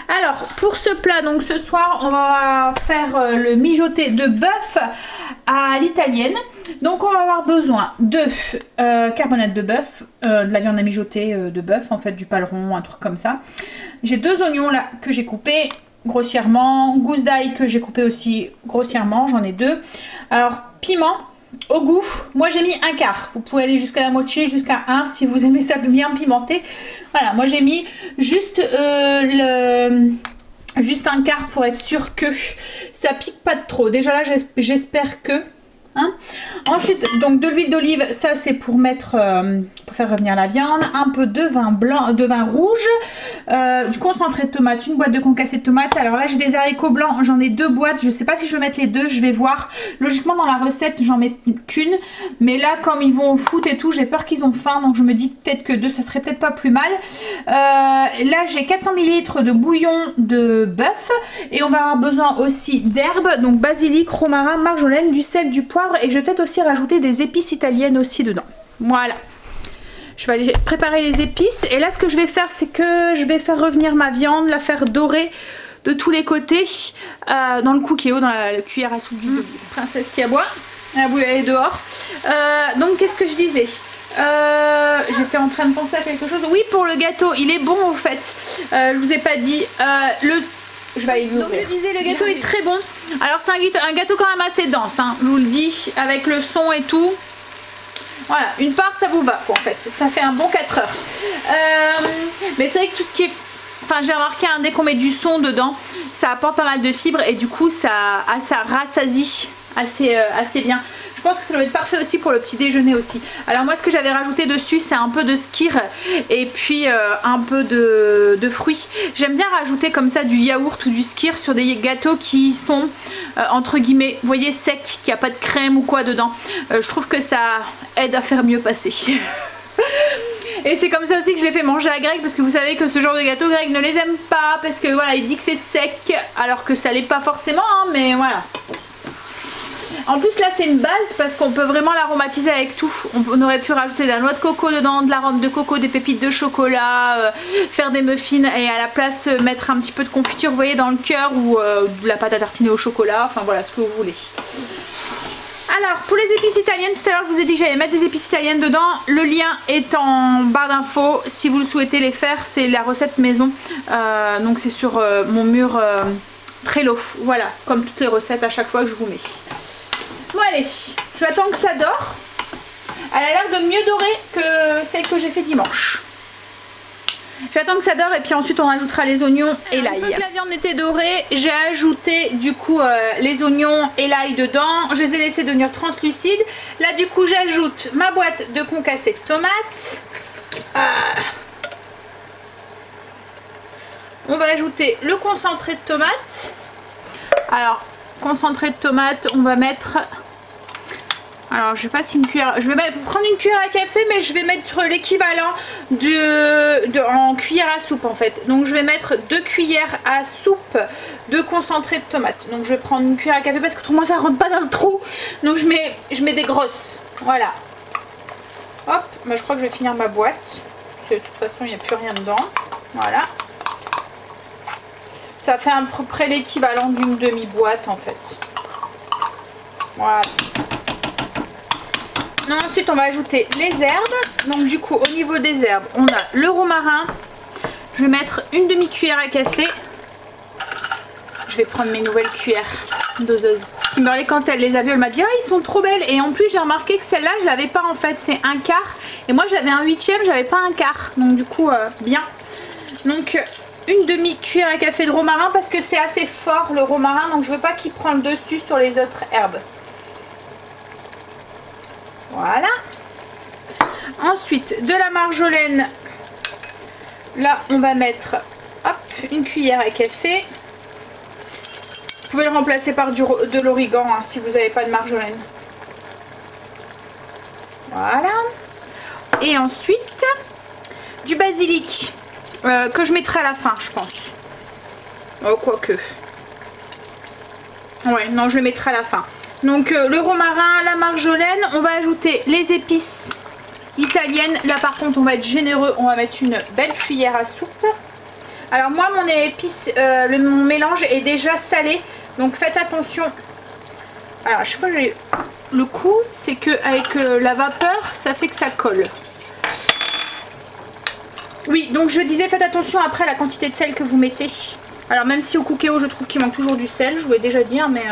[SPEAKER 2] Alors pour ce plat, donc ce soir on va faire le mijoté de bœuf à l'italienne. Donc on va avoir besoin de carbonate de bœuf, de la viande à mijoter de bœuf, en fait du paleron, un truc comme ça. J'ai 2 oignons là que j'ai coupés grossièrement, gousses d'ail que j'ai coupé aussi grossièrement, j'en ai 2. Alors piment au goût, moi j'ai mis un quart. Vous pouvez aller jusqu'à la moitié, jusqu'à 1 si vous aimez ça bien pimenté. Voilà, moi j'ai mis juste juste un quart pour être sûr que ça pique pas de trop. Déjà là j'espère que ensuite donc de l'huile d'olive, ça c'est pour mettre pour faire revenir la viande, un peu de vin blanc, de vin rouge, du concentré de tomate, une boîte de concassé de tomate. Alors là j'ai des haricots blancs, j'en ai 2 boîtes, je sais pas si je vais mettre les 2, je vais voir. Logiquement dans la recette j'en mets qu'une, mais là comme ils vont au foot et tout, j'ai peur qu'ils ont faim, donc je me dis peut-être que 2 ça serait peut-être pas plus mal. Là j'ai 400 ml de bouillon de bœuf et on va avoir besoin aussi d'herbes, donc basilic, romarin, marjolaine, du sel, du poivre, et je vais peut-être aussi rajouter des épices italiennes aussi dedans. Voilà, je vais aller préparer les épices. Et là ce que je vais faire, c'est que je vais faire revenir ma viande, la faire dorer de tous les côtés dans le Cookéo, dans la cuillère à soupe d'huile d'olive. Princesse qui aboie, elle voulait aller dehors. Donc qu'est-ce que je disais, j'étais en train de penser à quelque chose. Oui, pour le gâteau, il est bon au fait, je vous ai pas dit, je vais aller l'ouvrir. Donc je disais, le gâteau est très bon. Alors c'est un gâteau quand même assez dense, hein, je vous le dis, avec le son et tout. Voilà, une part ça vous va quoi, en fait, ça fait un bon 4 heures. Mais c'est vrai que tout ce qui est... Enfin j'ai remarqué, dès qu'on met du son dedans, ça apporte pas mal de fibres et du coup ça rassasie assez bien. Je pense que ça doit être parfait aussi pour le petit déjeuner aussi. Alors moi ce que j'avais rajouté dessus, c'est un peu de skyr et puis un peu de fruits. J'aime bien rajouter comme ça du yaourt ou du skyr sur des gâteaux qui sont entre guillemets, vous voyez, secs, qu'il n'y a pas de crème ou quoi dedans. Je trouve que ça aide à faire mieux passer. Et c'est comme ça aussi que je l'ai fait manger à Greg, parce que vous savez que ce genre de gâteau, Greg ne les aime pas, parce que voilà, il dit que c'est sec, alors que ça l'est pas forcément, hein, mais voilà. En plus là c'est une base parce qu'on peut vraiment l'aromatiser avec tout. On aurait pu rajouter de la noix de coco dedans, de l'arôme de coco, des pépites de chocolat, faire des muffins et à la place mettre un petit peu de confiture, vous voyez, dans le cœur, ou de la pâte à tartiner au chocolat, enfin voilà ce que vous voulez. Alors pour les épices italiennes, tout à l'heure je vous ai dit que j'allais mettre des épices italiennes dedans. Le lien est en barre d'infos si vous le souhaitez les faire, c'est la recette maison. Donc c'est sur mon mur Trello, voilà, comme toutes les recettes à chaque fois que je vous mets. Bon allez, j'attends que ça dore. Elle a l'air de mieux dorer que celle que j'ai fait dimanche. J'attends que ça dore et puis ensuite on rajoutera les oignons et l'ail. Une fois que la viande était dorée, j'ai ajouté du coup les oignons et l'ail dedans. Je les ai laissés devenir translucides. Là du coup j'ajoute ma boîte de concassé de tomates. On va va ajouter le concentré de tomate. Alors, concentré de tomate, on va mettre... Alors, je sais pas si une cuillère... Je vais prendre une cuillère à café, mais je vais mettre l'équivalent en cuillère à soupe, en fait. Donc, je vais mettre 2 cuillères à soupe de concentré de tomate. Donc, je vais prendre une cuillère à café parce que autrement, ça rentre pas dans le trou. Donc, je mets des grosses. Voilà. Hop, bah, je crois que je vais finir ma boîte. Parce que de toute façon, il n'y a plus rien dedans. Voilà. Ça fait à peu près l'équivalent d'une demi-boîte, en fait. Voilà. Ensuite, on va ajouter les herbes. Donc, du coup, au niveau des herbes, on a le romarin. Je vais mettre une demi-cuillère à café. Je vais prendre mes nouvelles cuillères doseuses. Kimberly, quand elle les a vues, elle m'a dit « Ah, ils sont trop belles !» Et en plus, j'ai remarqué que celle-là, je l'avais pas en fait. C'est un quart. Et moi, j'avais un huitième, j'avais pas un quart. Donc, du coup, bien. Donc, une demi-cuillère à café de romarin parce que c'est assez fort le romarin. Donc, je veux pas qu'il prenne le dessus sur les autres herbes. Voilà. Ensuite, de la marjolaine. Là, on va mettre hop, une cuillère à café. Vous pouvez le remplacer par de l'origan hein, si vous n'avez pas de marjolaine. Voilà. Et ensuite, du basilic que je mettrai à la fin, je pense. Oh, quoique. Ouais, non, je le mettrai à la fin. Donc le romarin, la marjolaine, on va ajouter les épices italiennes. Là par contre on va être généreux, on va mettre une belle cuillère à soupe. Alors moi mon épice, mon mélange est déjà salé, donc faites attention. Alors je sais pas, le coup c'est que avec la vapeur ça fait que ça colle. Oui, donc je disais faites attention après à la quantité de sel que vous mettez. Alors même si au Cookéo je trouve qu'il manque toujours du sel, je voulais déjà dire, mais...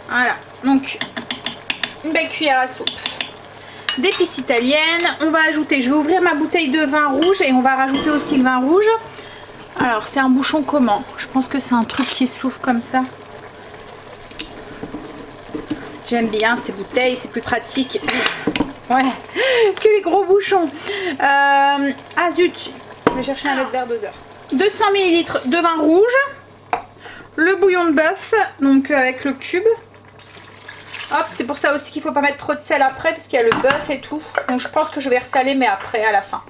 [SPEAKER 2] Voilà, donc une belle cuillère à soupe d'épices italiennes. On va ajouter, je vais ouvrir ma bouteille de vin rouge et on va rajouter aussi le vin rouge. Alors c'est un bouchon comment? Je pense que c'est un truc qui s'ouvre comme ça. J'aime bien ces bouteilles, c'est plus pratique. Ouais, que les gros bouchons. Ah zut, je vais chercher un autre verre doseur. 200 ml de vin rouge. Le bouillon de bœuf, donc avec le cube. Hop, c'est pour ça aussi qu'il ne faut pas mettre trop de sel après parce qu'il y a le bœuf et tout. Donc je pense que je vais ressaler mais après à la fin.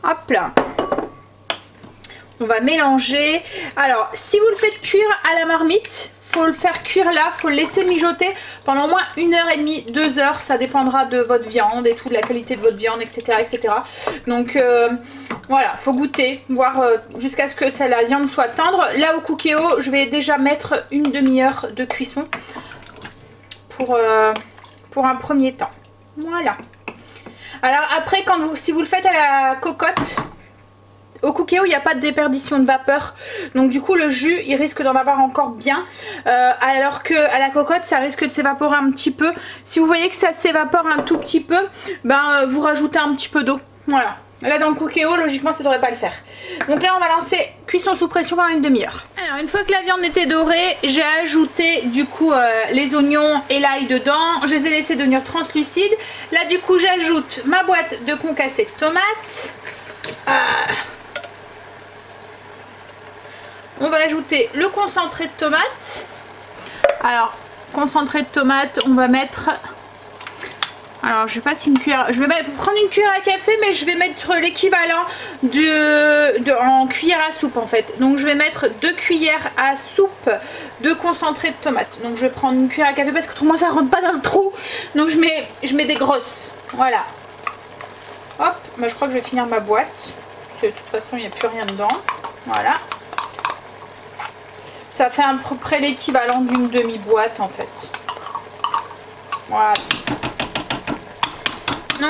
[SPEAKER 2] Hop là. On va mélanger. Alors si vous le faites cuire à la marmite, faut le faire cuire là, faut le laisser mijoter pendant au moins 1h30, 2 heures. Ça dépendra de votre viande et tout, de la qualité de votre viande, etc. etc. Donc voilà, faut goûter, voir jusqu'à ce que la viande soit tendre. Là au Cookéo, je vais déjà mettre une demi-heure de cuisson. Pour un premier temps. Voilà. Alors après, si vous le faites à la cocotte, au Cookéo, il n'y a pas de déperdition de vapeur. Donc du coup, le jus, il risque d'en avoir encore bien. Alors qu'à la cocotte, ça risque de s'évaporer un petit peu. Si vous voyez que ça s'évapore un tout petit peu, ben vous rajoutez un petit peu d'eau. Voilà. Là dans le Cookéo, logiquement ça ne devrait pas le faire. Donc là on va lancer cuisson sous pression pendant une demi-heure. Alors une fois que la viande était dorée, j'ai ajouté du coup les oignons et l'ail dedans. Je les ai laissés devenir translucides. Là du coup j'ajoute ma boîte de concassé de tomates. On va ajouter le concentré de tomate. Alors concentré de tomate, on va mettre... Alors je sais pas si une cuillère, je vais prendre une cuillère à café mais je vais mettre l'équivalent en cuillère à soupe en fait. Donc je vais mettre 2 cuillères à soupe de concentré de tomate. Donc je vais prendre une cuillère à café parce que autrement ça rentre pas dans le trou. Donc je mets des grosses. Voilà. Hop, bah, je crois que je vais finir ma boîte. Parce que de toute façon il n'y a plus rien dedans. Voilà. Ça fait à peu près l'équivalent d'une demi-boîte en fait. Voilà.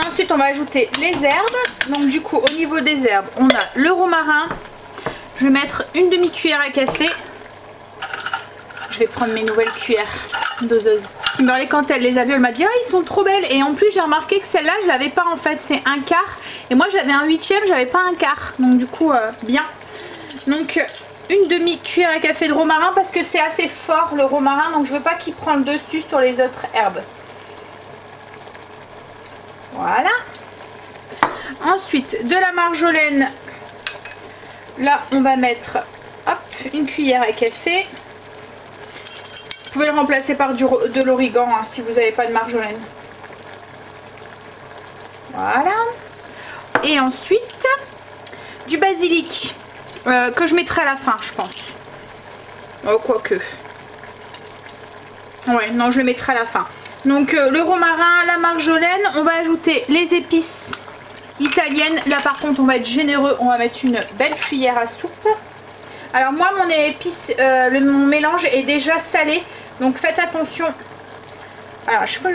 [SPEAKER 2] Ensuite on va ajouter les herbes. Donc du coup au niveau des herbes on a le romarin. Je vais mettre une demi-cuillère à café. Je vais prendre mes nouvelles cuillères doseuses. Kimberly quand elle les a vues elle m'a dit ah ils sont trop belles. Et en plus j'ai remarqué que celle-là je l'avais pas en fait, c'est un quart. Et moi j'avais un huitième, j'avais pas un quart. Donc du coup bien. Donc une demi-cuillère à café de romarin parce que c'est assez fort le romarin. Donc je veux pas qu'il prenne le dessus sur les autres herbes. Voilà. Ensuite, de la marjolaine. Là, on va mettre hop, une cuillère à café. Vous pouvez le remplacer par de l'origan hein, si vous n'avez pas de marjolaine. Voilà. Et ensuite, du basilic que je mettrai à la fin, je pense. Oh, quoique. Ouais, non, je le mettrai à la fin. Donc, le romarin, la marjolaine. On va ajouter les épices italiennes. Là, par contre, on va être généreux. On va mettre une belle cuillère à soupe. Alors, moi, mon épice, mon mélange est déjà salé. Donc, faites attention. Alors, je sais pas,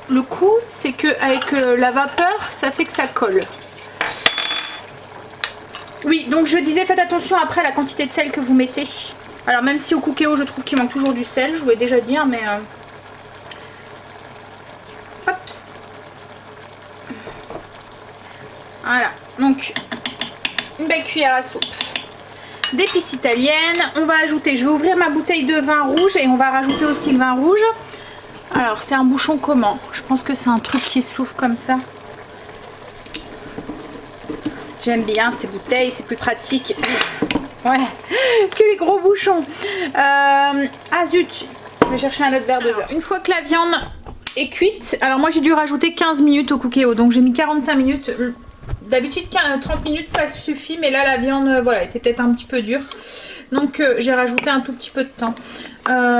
[SPEAKER 2] le coup, c'est qu'avec la vapeur, ça fait que ça colle. Oui, donc je disais, faites attention après à la quantité de sel que vous mettez. Alors même si au cookéo, je trouve qu'il manque toujours du sel, je voulais déjà dire, mais... Hop. Voilà, donc une belle cuillère à soupe d'épices italiennes. On va ajouter, je vais ouvrir ma bouteille de vin rouge et on va rajouter aussi le vin rouge. Alors, c'est un bouchon comment? Je pense que c'est un truc qui s'ouvre comme ça. J'aime bien ces bouteilles, c'est plus pratique. Ouais, que les gros bouchons. Ah zut, je vais chercher un autre verre de d'eau. Une fois que la viande est cuite, alors moi j'ai dû rajouter 15 minutes au cookéo, donc j'ai mis 45 minutes. D'habitude 30 minutes ça suffit, mais là la viande voilà, était peut-être un petit peu dure. Donc j'ai rajouté un tout petit peu de temps.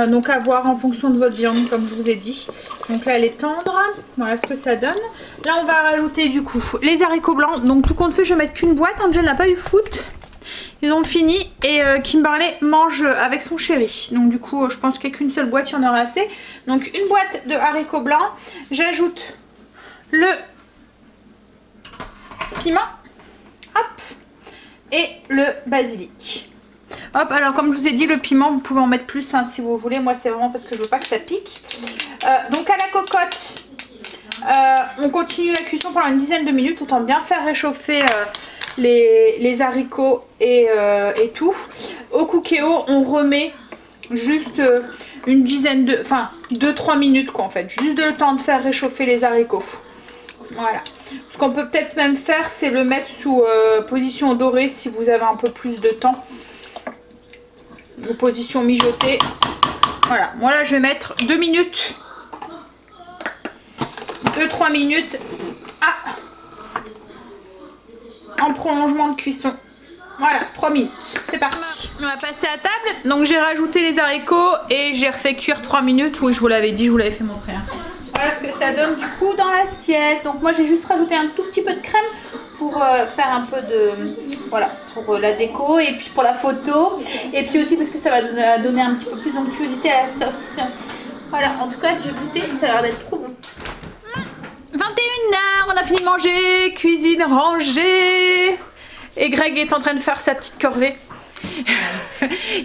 [SPEAKER 2] Donc à voir en fonction de votre viande, comme je vous ai dit. Donc là elle est tendre. Voilà ce que ça donne. Là on va rajouter du coup les haricots blancs. Donc tout compte fait je vais mettre qu'une boîte. Angel n'a pas eu foot. Ils ont fini et Kimberley mange avec son chéri. Donc du coup je pense qu'il n'y a qu'une seule boîte, il y en aura assez. Donc une boîte de haricots blancs. J'ajoute le piment. Hop. Et le basilic. Hop, alors comme je vous ai dit, le piment, vous pouvez en mettre plus hein, si vous voulez. Moi, c'est vraiment parce que je veux pas que ça pique. Donc à la cocotte, on continue la cuisson pendant une dizaine de minutes. Autant bien faire réchauffer les haricots et tout. Au cookéo, on remet juste une dizaine de... Enfin, 2-3 minutes quoi en fait. Juste le temps de faire réchauffer les haricots. Voilà. Ce qu'on peut peut-être même faire, c'est le mettre sous position dorée si vous avez un peu plus de temps. Ou position mijotée. Voilà. Moi là, je vais mettre 2 minutes. 2-3 minutes. Ah, en prolongement de cuisson. Voilà, 3 minutes. C'est parti. On va passer à table. Donc j'ai rajouté les haricots et j'ai refait cuire 3 minutes. Oui, je vous l'avais dit, je vous l'avais fait montrer. Hein. Voilà ce que ça donne du coup dans l'assiette. Donc moi j'ai juste rajouté un tout petit peu de crème pour faire un peu de... Voilà, pour la déco et puis pour la photo. Et puis aussi parce que ça va donner un petit peu plus d'onctuosité à la sauce. Voilà, en tout cas j'ai goûté, ça a l'air d'être trop bon. 21h, on a fini de manger, cuisine rangée. Et Greg est en train de faire sa petite corvée.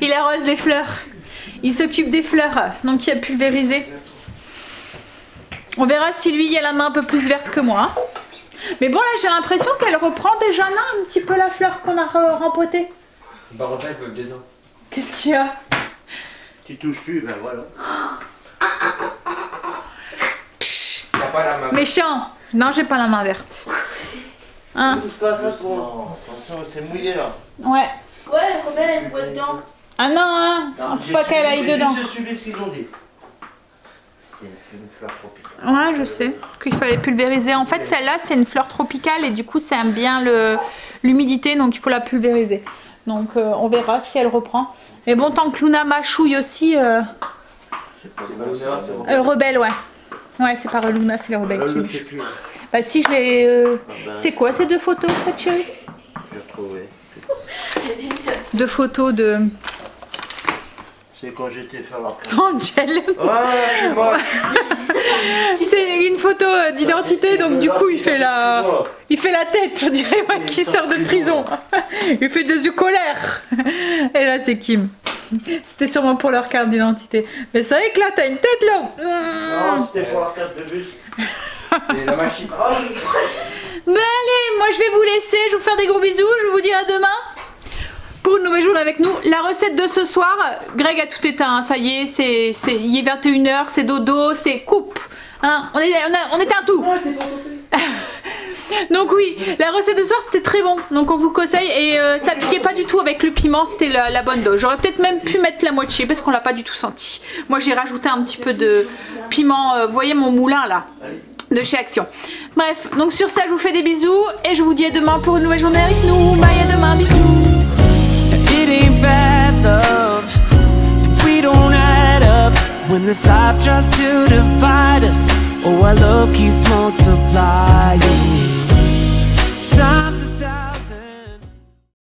[SPEAKER 2] Il arrose des fleurs. Il s'occupe des fleurs, donc il a pulvérisé. On verra si lui il a la main un peu plus verte que moi. Mais bon là j'ai l'impression qu'elle reprend déjà là un petit peu la fleur qu'on a rempotée.
[SPEAKER 4] Par contre elles peuvent dedans.
[SPEAKER 2] Qu'est-ce qu'il y a?
[SPEAKER 5] Tu touches plus, ben voilà.
[SPEAKER 4] T'as pas la main.
[SPEAKER 2] Méchant. Non, j'ai pas la main verte. Hein?
[SPEAKER 5] Attention, c'est mouillé là.
[SPEAKER 2] Ouais.
[SPEAKER 3] Ouais, combien elle boit dedans?
[SPEAKER 2] Ah non, hein. Faut pas qu'elle aille dedans.
[SPEAKER 5] J'ai suivi ce qu'ils ont dit. C'est une fleur tropicale.
[SPEAKER 2] Ouais, je sais qu'il fallait pulvériser. En fait, celle-là, c'est une fleur tropicale et du coup, ça aime bien l'humidité, donc il faut la pulvériser. Donc, on verra si elle reprend. Mais bon, tant que Luna mâchouille aussi, le rebelle, ouais. Ouais, c'est pas Luna, c'est le rebelle qui
[SPEAKER 5] le
[SPEAKER 2] mâche.
[SPEAKER 5] fait plus.
[SPEAKER 2] Bah si, je l'ai... C'est quoi ces deux photos, cette chérie?
[SPEAKER 5] J'ai retrouvé.
[SPEAKER 2] 2 photos de...
[SPEAKER 5] C'est quand j'étais faire la carte.
[SPEAKER 2] Angel.
[SPEAKER 4] Ah, c'est moi.
[SPEAKER 2] C'est une photo d'identité, donc du coup il fait la tête, on dirait moi qui sort de prison. Il fait des yeux colère. Et là c'est Kim. C'était sûrement pour leur carte d'identité. Mais c'est vrai que là t'as une tête là.
[SPEAKER 5] Non, c'était pour la carte de bus.
[SPEAKER 4] C'est la machine.
[SPEAKER 2] Mais allez, moi je vais vous laisser, je vais vous faire des gros bisous, je vous dis à demain pour une nouvelle journée avec nous. La recette de ce soir, Greg a tout éteint, ça y est, il est 21h, c'est dodo, c'est coupe. Hein, on était un tout. Donc oui, la recette de ce soir c'était très bon, donc on vous conseille et ça piquait pas du tout avec le piment, c'était la bonne dose. J'aurais peut-être même pu mettre la moitié parce qu'on l'a pas du tout senti. Moi j'ai rajouté un petit peu de piment, vous voyez mon moulin là, de chez Action. Bref, donc sur ça je vous fais des bisous et je vous dis à demain pour une nouvelle journée avec nous. Bye, à demain, bisous.
[SPEAKER 1] It ain't bad love, we don't add up when this life tries to divide us. Oh, our love keeps multiplying. Times